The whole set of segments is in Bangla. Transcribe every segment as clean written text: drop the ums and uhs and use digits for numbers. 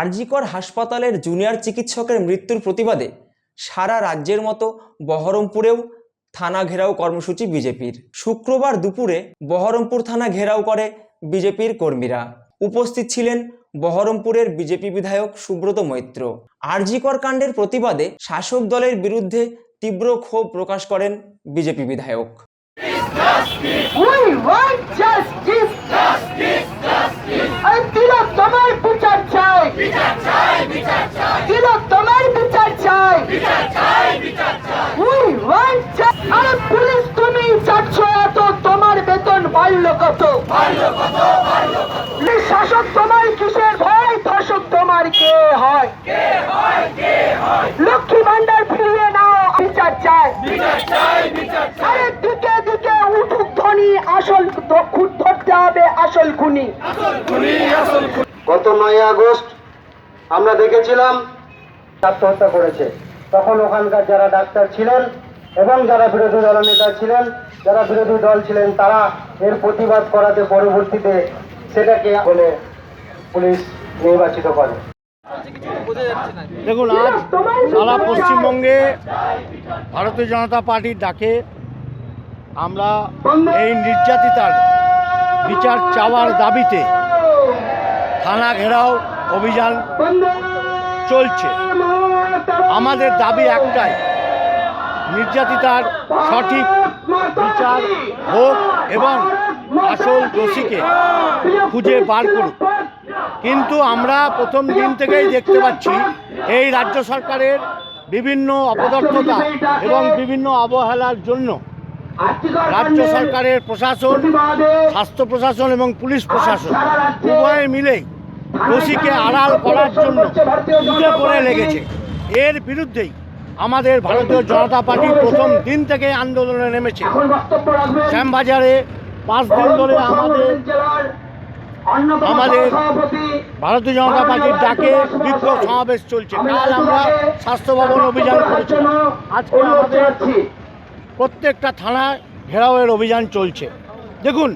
আরজিকর হাসপাতালের জুনিয়র চিকিৎসকের মৃত্যুর প্রতিবাদে সারা রাজ্যের মতো বহরমপুরেও থানা ঘেরাও কর্মসূচি বিজেপির। শুক্রবার দুপুরে বহরমপুর থানা ঘেরাও করে বিজেপির কর্মীরা। উপস্থিত ছিলেন বহরমপুরের বিজেপি বিধায়ক সুব্রত মৈত্র। আরজিকর কাণ্ডের প্রতিবাদে শাসক দলের বিরুদ্ধে তীব্র ক্ষোভ প্রকাশ করেন বিজেপি বিধায়ক। পুলিশ তুমি চাচ্ছ এত, তোমার বেতন বাড়লো কত? শাসক তোমার কিসের ভয়? ধর্ষক তোমার কে হয়? লক্ষ্মী ভান্ডার ফিরিয়ে নাও, বিচার চাই। আরে দিকে দিকে উঠুক ধ্বনি, আসল খুঁত ধরতে হবে আসল খুনি। গত 9 আগস্ট আমরা দেখেছিলাম আত্মহত্যা করেছে। তখন ওখানকার যারা ডাক্তার ছিলেন এবং যারা বিরোধী দল নেতা ছিলেন, যারা বিরোধী দল ছিলেন, তারা এর প্রতিবাদ করাতে পরবর্তীতে সেটাকে বলে পুলিশ নির্বাচিত করে। দেখুন, আজ সারা পশ্চিমবঙ্গে ভারতীয় জনতা পার্টির ডাকে আমরা এই নির্যাতিতার বিচার চাওয়ার দাবিতে থানা ঘেরাও অভিযান চলছে। আমাদের দাবি একটাই, নির্যাতিতার সঠিক বিচার হোক এবং আসল দোষীকে খুঁজে বার করুক। কিন্তু আমরা প্রথম দিন থেকেই দেখতে পাচ্ছি এই রাজ্য সরকারের বিভিন্ন অপদার্থতা এবং বিভিন্ন অবহেলার জন্য রাজ্য সরকারের প্রশাসন, স্বাস্থ্য প্রশাসন এবং পুলিশ প্রশাসন উভয়ে মিলেই দোষীকে আড়াল করার জন্য উঠে পড়ে লেগেছে। এর বিরুদ্ধেই আমাদের ভারতীয় জনতা পার্টি প্রথম দিন থেকে আন্দোলনে নেমেছে। শ্যামবাজারে 5 দিন ধরে আমাদের ভারতীয় জনতা পার্টির ডাকে বিক্ষোভ সমাবেশ চলছে। কাল আমরা স্বাস্থ্য ভবন অভিযান করেছি। আজকে আমাদের প্রত্যেকটা থানায় ঘেরাওয়ের অভিযান চলছে। দেখুন,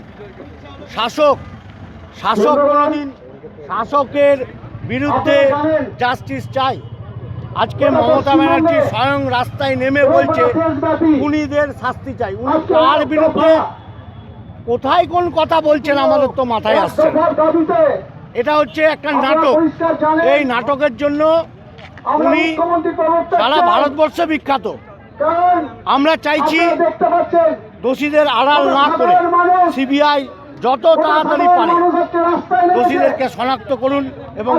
শাসক কোনোদিন শাসকের বিরুদ্ধে জাস্টিস চাই। আজকে মমতা ব্যানার্জি স্বয়ং রাস্তায় নেমে বলছে খুনিদের শাস্তি চাই। উনি কার বিরুদ্ধে কোথায় কোন কথা বলছেন আমাদের তো মাথায় আসছে না। এটা হচ্ছে একটা নাটক। এই নাটকের জন্য উনি সারা ভারতবর্ষে বিখ্যাত। আমরা চাইছি দোষীদের আড়াল না করে সিবিআই যত তাড়াতাড়ি পারে দোষীদেরকে শনাক্ত করুন এবং